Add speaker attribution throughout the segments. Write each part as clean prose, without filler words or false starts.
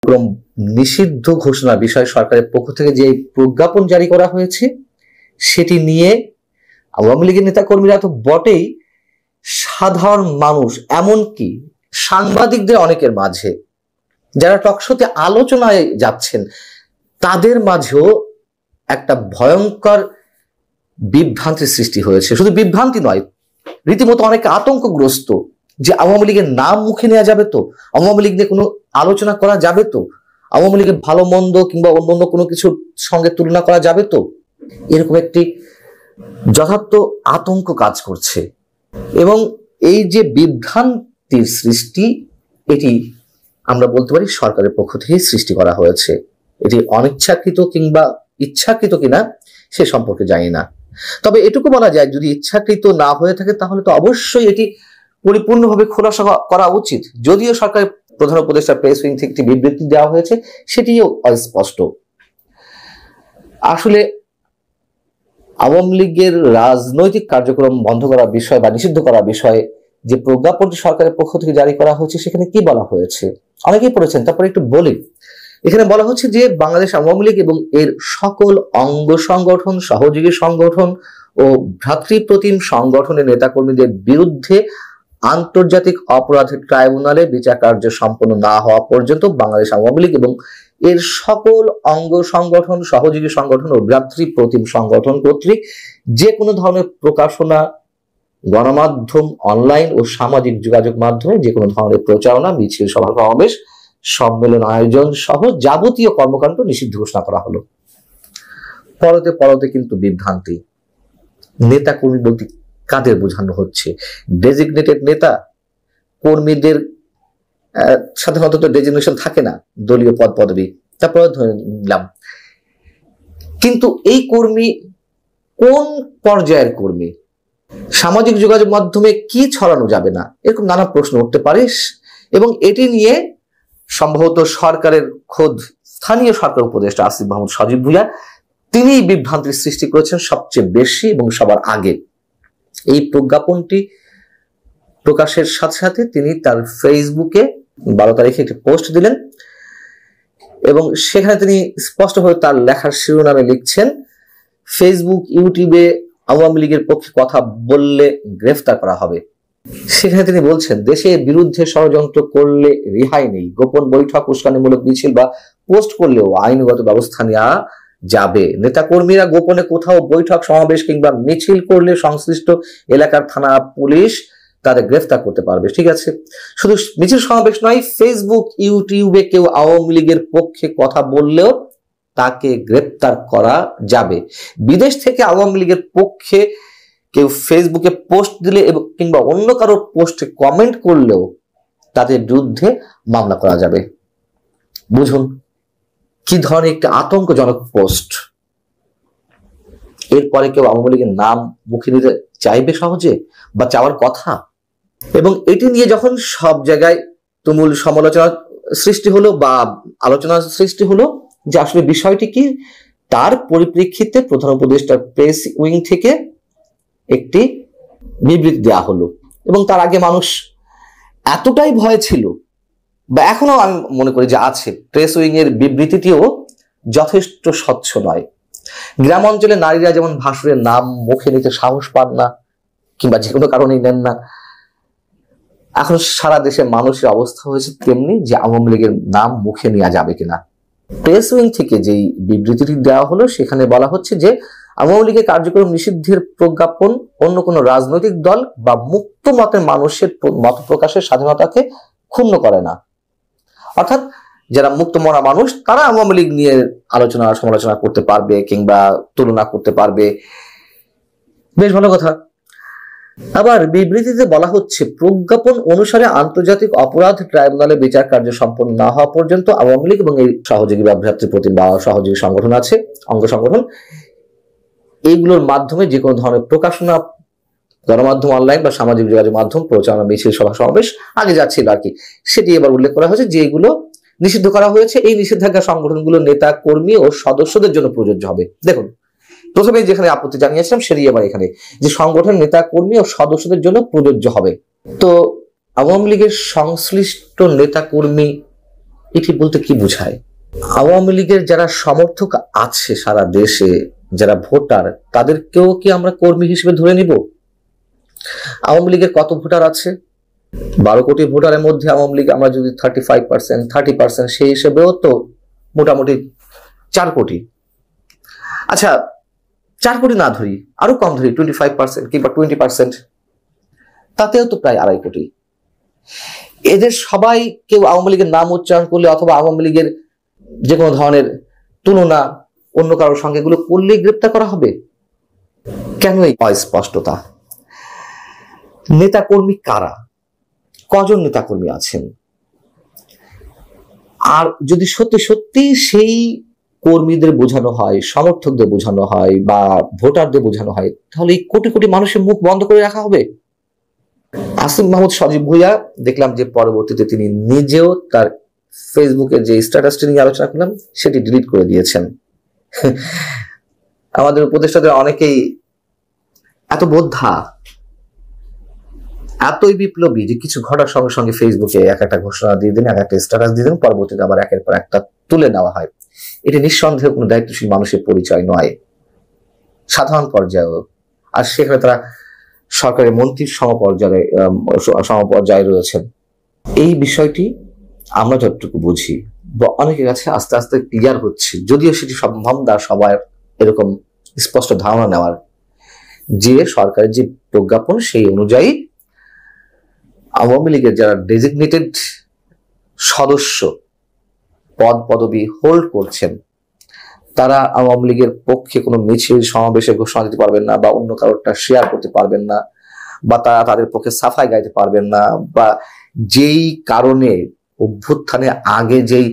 Speaker 1: কার্যক্রম নিষিদ্ধ ঘোষণা বিষয়ে সরকারের পক্ষ থেকে যে প্রজ্ঞাপন জারি করা হয়েছে সেটি নিয়ে আওয়ামী লীগের নেতা কর্মীরা তো বটেই, সাধারণ মানুষ এমনকি সাংবাদিকদের অনেকের মাঝে যারা টকশোতে আলোচনায় যাচ্ছেন তাদের মাঝেও একটা ভয়ঙ্কর বিভ্রান্তির সৃষ্টি হয়েছে। শুধু বিভ্রান্তি নয়, রীতিমতো অনেকে আতঙ্কগ্রস্ত যে আওয়ামী লীগের নাম মুখে নেওয়া যাবে তো, আওয়ামী লীগ নিয়ে কোনো আলোচনা করা যাবে তো, আওয়ামী লীগের ভালো মন্দ কিংবা অন্য কোনো কিছুর সঙ্গে তুলনা করা যাবে তো, এরকম একটি যথার্থ আতঙ্ক কাজ করছে। এবং এই যে বিভ্রান্তির সৃষ্টি, এটি আমরা বলতে পারি সরকারের পক্ষ থেকেই সৃষ্টি করা হয়েছে। এটি অনিচ্ছাকৃত কিংবা ইচ্ছাকৃত কিনা সে সম্পর্কে জানি না, তবে এটুকু বলা যায় যদি ইচ্ছাকৃত না হয়ে থাকে তাহলে তো অবশ্যই এটি পরিপূর্ণভাবে খোলাসা করা উচিত। যদিও সরকারের প্রধান উপদেষ্টা প্রেস উইং থেকে একটি বিবৃতি দেওয়া হয়েছে, সেটিও অস্পষ্ট। আসলে আওয়ামী লীগের রাজনৈতিক কার্যক্রম বন্ধ করার বিষয় বা নিষিদ্ধ করার বিষয়ে যে প্রজ্ঞাপনটি সরকারের পক্ষ থেকে জারি করা হয়েছে সেখানে কি বলা হয়েছে অনেকেই পড়েছেন, তারপরে একটু বলি। এখানে বলা হচ্ছে যে বাংলাদেশ আওয়ামী লীগ এবং এর সকল অঙ্গ সংগঠন, সহযোগী সংগঠন ও ভ্রাতৃপ্রতিম সংগঠনের নেতাকর্মীদের বিরুদ্ধে আন্তর্জাতিক অপরাধ ট্রাইব্যুনালে বিচার কার্য সম্পন্ন না হওয়া পর্যন্ত বাংলাদেশ আওয়ামী লীগ এবং এর সকল অঙ্গ সংগঠন, সহযোগী সংগঠন ও ভ্রাতৃপ্রতিম সংগঠন কর্তৃক যে কোনো ধরনের প্রকাশনা, গণমাধ্যম, অনলাইন ও সামাজিক যোগাযোগ মাধ্যমে যে কোনো ধরনের প্রচারণা, মিছিল, সভা সমাবেশ, সম্মেলন আয়োজন সহ যাবতীয় কর্মকাণ্ড নিষিদ্ধ ঘোষণা করা হলো। পরতে পরতে কিন্তু বিভ্রান্তি। নেতা কর্মী বলতে কাদের বোঝানো হচ্ছে? ডেজিগনেটেড নেতা কর্মীদের সাধারণত তো ডেজিগনেশন থাকে না, দলীয় পদ পদবি, তারপরে ধরে নিলাম। কিন্তু এই কর্মী কোন পর্যায়ের কর্মী? সামাজিক যোগাযোগ মাধ্যমে কি ছড়ানো যাবে না, এরকম নানা প্রশ্ন উঠতে পারে। এবং এটি নিয়ে সম্ভবত সরকারের খোদ স্থানীয় সরকার উপদেষ্টা আসিফ মাহমুদ সজীব ভুঁইয়া তিনি বিভ্রান্তির সৃষ্টি করেছেন সবচেয়ে বেশি এবং সবার আগে। এই প্রজ্ঞাপনটি প্রকাশের সাথে সাথে তিনি তার ফেসবুকে 12 তারিখে একটি পোস্ট দিলেন এবং সেখানে তিনি স্পষ্টভাবে তার লেখার শিরোনামে লিখছেন, ফেসবুক, ইউটিউবে আওয়ামী লীগের পক্ষে কথা বললে গ্রেফতার করা হবে। সেখানে তিনি বলছেন, দেশের বিরুদ্ধে ষড়যন্ত্র করলে রেহাই নেই, গোপন বৈঠক, উস্কানিমূলক মিছিল বা পোস্ট করলেও আইনগত ব্যবস্থা নেওয়া যাবে। নেতাকর্মীরা গোপনে কোথাও বৈঠক, সমাবেশ কিংবা মিছিল করলে সংশ্লিষ্ট এলাকার থানা, পুলিশ তাদের গ্রেফতার করতে পারবে। ঠিক আছে, শুধু মিছিল সমাবেশ নয়, ফেসবুক, ইউটিউবে কেউ আওয়ামী লীগের পক্ষে কথা বললেও তাকে গ্রেফতার করা যাবে। বিদেশ থেকে আওয়ামী লীগের পক্ষে কেউ ফেসবুকে পোস্ট দিলে এবং কিংবা অন্য কারো পোস্টে কমেন্ট করলেও তাদের বিরুদ্ধে মামলা করা যাবে। বুঝুন কি ধরনের একটি আতঙ্কজনক পোস্ট। এরপরে কেউ আওয়ামী লীগের নাম মুখে নিতে চাইবে সহজে, বা চাওয়ার কথা? এবং এটি নিয়ে যখন সব জায়গায় তুমুল সমালোচনা সৃষ্টি হলো বা আলোচনা সৃষ্টি হলো যে আসলে বিষয়টি কি, তার পরিপ্রেক্ষিতে প্রধান উপদেষ্টার প্রেস উইং থেকে একটি বিবৃতি দেওয়া হলো। এবং তার আগে মানুষ এতটাই ভয় ছিল, বা এখনো আমি মনে করি যে আছে, প্রেস উইং এর বিবৃতিটিও যথেষ্ট স্বচ্ছ নয়। গ্রাম অঞ্চলে নারীরা যেমন ভাসুরের নাম মুখে নিতে সাহস পান না কিংবা যে কোনো কারণেই নেন না, এখন সারা দেশে মানুষের অবস্থা হয়েছে তেমনি যে আওয়ামী লীগের নাম মুখে নেওয়া যাবে কিনা। প্রেস উইং থেকে যেই বিবৃতিটি দেওয়া হলো সেখানে বলা হচ্ছে যে আওয়ামী লীগের কার্যক্রম নিষিদ্ধের প্রজ্ঞাপন অন্য কোনো রাজনৈতিক দল বা মুক্ত মতের মানুষের মত প্রকাশের স্বাধীনতাকে ক্ষুণ্ণ করে না। অর্থাৎ যারা মুক্ত মনা মানুষ তারা আওয়ামী লীগ নিয়ে আলোচনা সমালোচনা করতে পারবে কিংবা তুলনা করতে পারবে, বেশ ভালো কথা। আবার বিবৃতিতে বলা হচ্ছে, প্রজ্ঞাপন অনুসারে আন্তর্জাতিক অপরাধ ট্রাইব্যুনালে বিচার কার্য সম্পন্ন না হওয়া পর্যন্ত আওয়ামী লীগ এবং এই সহযোগী বা ভ্রাতৃপ্রতিম বা সহযোগী সংগঠন আছে, অঙ্গ সংগঠন, এইগুলোর মাধ্যমে যে কোনো ধরনের প্রকাশনা, গণমাধ্যম, অনলাইন বা সামাজিক যোগাযোগ মাধ্যম, প্রচারণা, মিছিল, সভা সমাবেশ আগে যাচ্ছিল আর কি, সেটি এবার উল্লেখ করা হয়েছে যে এগুলো নিষিদ্ধ করা হয়েছে। এই নিষেধাজ্ঞা সংগঠনগুলো নেতা, কর্মী ও সদস্যদের জন্য প্রযোজ্য হবে। দেখুন, প্রথমে যেখানে আপত্তি জানিয়েছিলাম সেটি এবার এখানে যে সংগঠন, নেতা, কর্মী ও সদস্যদের জন্য প্রযোজ্য হবে। তো আওয়ামী লীগের সংশ্লিষ্ট নেতা কর্মী এটি বলতে কি বোঝায়? আওয়ামী লীগের যারা সমর্থক আছে সারা দেশে, যারা ভোটার, তাদেরকেও কি আমরা কর্মী হিসেবে ধরে নিব? আওয়ামী লীগের কত ভোটার আছে? 12 কোটি ভোটারের মধ্যে আওয়ামী লীগ আমরা যদি 35%, 30%, সেই হিসেবেও তো মোটামুটি 4 কোটি। আচ্ছা, 4 কোটি না ধরি, আরো কম ধরি, 25% কিংবা 20%, তাতেও তো প্রায় 2.5 কোটি। এদের সবাই কেউ আওয়ামী লীগের নাম উচ্চারণ করলে অথবা আওয়ামী লীগের যে কোনো ধরনের তুলনা অন্য কারোর সঙ্গে এগুলো করলেই গ্রেপ্তার করা হবে? কেন এই অস্পষ্টতা? নেতাকর্মী কারা? কজন নেতাকর্মী আছেন? আর যদি সত্যি সত্যি সেই কর্মীদের বোঝানো হয়, সমর্থকদের বোঝানো হয় বা ভোটারদের বোঝানো হয়, তাহলে এই কোটি কোটি মানুষের মুখ বন্ধ করে রাখা হবে? আসিফ মাহমুদ সজীব ভুঁইয়া দেখলাম যে পরবর্তীতে তিনি নিজেও তার ফেসবুকে যে স্ট্যাটাসটি নিয়ে আলোচনা করলাম সেটি ডিলিট করে দিয়েছেন। আমাদের উপদেষ্টাদের অনেকেই এত বোদ্ধা, এতই বিপ্লবী যে কিছু ঘটার সঙ্গে সঙ্গে ফেসবুকে এক একটা ঘোষণা দিয়ে দিন, এক একটা স্ট্যাটাস দিয়ে দিন, পরবর্তীতে আবার একের পর একটা তুলে নেওয়া হয়। এটি নিঃসন্দেহে কোনো দায়িত্বশীল মানুষের পরিচয় নয়, সাধারণ পর্যায়েও। আর সেখানে তারা সরকারের মন্ত্রীর সমপর্যায়ে রয়েছেন। এই বিষয়টি আমরা যতটুকু বুঝি বা অনেকের কাছে আস্তে আস্তে ক্লিয়ার হচ্ছে, যদিও সেটি সম্ভব না সবার এরকম স্পষ্ট ধারণা নেওয়ার, যে সরকারের যে প্রজ্ঞাপন সেই অনুযায়ী আওয়ামী লীগের যারা ডেজিগনেটেড সদস্য পদ পদবি হোল্ড করছেন, তারা আওয়ামী লীগের পক্ষে কোনো মিছিল সমাবেশে ঘোষণা দিতে পারবেন না, বা অন্য কারোরটা শেয়ার করতে পারবেন না, বা তারা তাদের পক্ষে সাফাই গাইতে পারবেন না, বা যেই কারণে অভ্যুত্থানের আগে যেই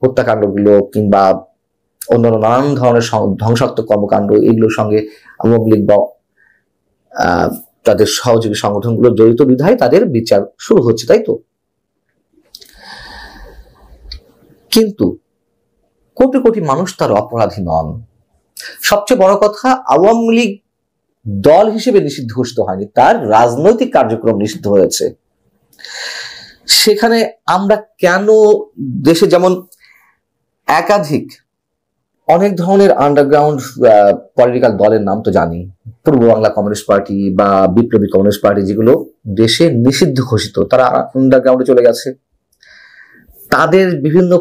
Speaker 1: হত্যাকাণ্ডগুলো কিংবা অন্যান্য নানান ধরনের ধ্বংসাত্মক কর্মকাণ্ড, এগুলোর সঙ্গে আওয়ামী লীগ বা তাদের সহযোগী সংগঠনগুলো জড়িত বিধায় তাদের বিচার শুরু হচ্ছে, তাই তো? কিন্তু কোটি কোটি মানুষ তার অপরাধী নন। সবচেয়ে বড় কথা, আওয়ামী লীগ দল হিসেবে নিষিদ্ধ ঘোষিত হয়নি, তার রাজনৈতিক কার্যক্রম নিষিদ্ধ হয়েছে। সেখানে আমরা কেন দেশে যেমন একাধিক অনেক ধরনের আন্ডারগ্রাউন্ড পলিটিক্যাল দলের নাম তো জানি, পূর্ব বাংলা কমিউনিস্ট পার্টি বা বিপ্লবী কমিউনিস্ট পার্টি, যেগুলো দেশে নিষিদ্ধ ঘোষিত, তারা আন্ডারগ্রাউন্ডে চলে গেছে। তাদের বিভিন্ন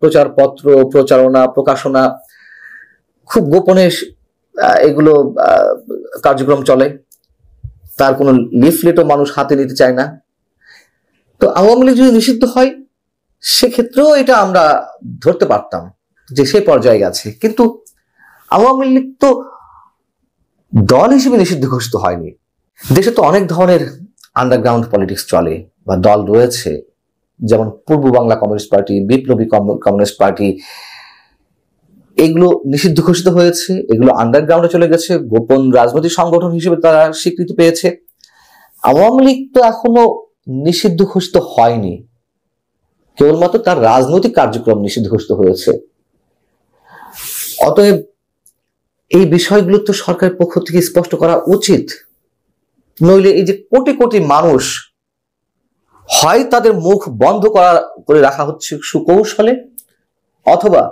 Speaker 1: প্রচারপত্র, প্রচারণা, প্রকাশনা খুব গোপনে এগুলো কার্যক্রম চলে, তার কোনো লিফলেটও মানুষ হাতে নিতে চায় না। তো আওয়ামী লীগ যদি নিষিদ্ধ হয় সেক্ষেত্রেও এটা আমরা ধরতে পারতাম যে সে পর্যায়ে গেছে, কিন্তু আওয়ামী লীগ তো দল হিসেবে নিষিদ্ধ ঘোষিত হয়নি। দেশে তো অনেক ধরনের আন্ডারগ্রাউন্ড পলিটিক্স চলে বা দল রয়েছে, যেমন পূর্ব বাংলা কমিউনিস্ট পার্টি, বিপ্লবী কমিউনিস্ট পার্টি, এগুলো নিষিদ্ধ ঘোষিত হয়েছে, এগুলো আন্ডারগ্রাউন্ডে চলে গেছে, গোপন রাজনৈতিক সংগঠন হিসেবে তারা স্বীকৃতি পেয়েছে। আওয়ামী লীগ তো এখনো নিষিদ্ধ ঘোষিত হয়নি, কেবলমাত্র তার রাজনৈতিক কার্যক্রম নিষিদ্ধ ঘোষিত হয়েছে। অতএব এই বিষয়গুলো তো সরকারের পক্ষ থেকে স্পষ্ট করা উচিত, নইলে এই যে কোটি কোটি মানুষ, হয় তাদের মুখ বন্ধ করে রাখা হচ্ছে সুকৌশলে, অথবা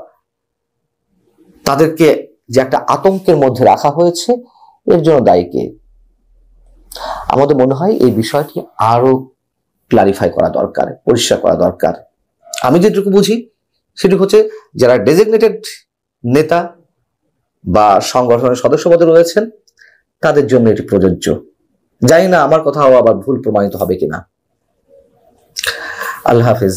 Speaker 1: তাদেরকে যে একটা আতঙ্কের মধ্যে রাখা হয়েছে, এর জন্য দায়ী কে? আমাদের মনে হয় এই বিষয়টি আরো ক্লারিফাই করা দরকার, পরিষ্কার করা দরকার। আমি যেটুকু বুঝি সেটি হচ্ছে, যারা ডেজিগনেটেড নেতা বা সংগঠনের সদস্য পদে রয়েছেন তাদের জন্য এটি প্রযোজ্য। জানি না আমার কথাও আবার ভুল প্রমাণিত হবে কিনা। আল্লাহ হাফেজ।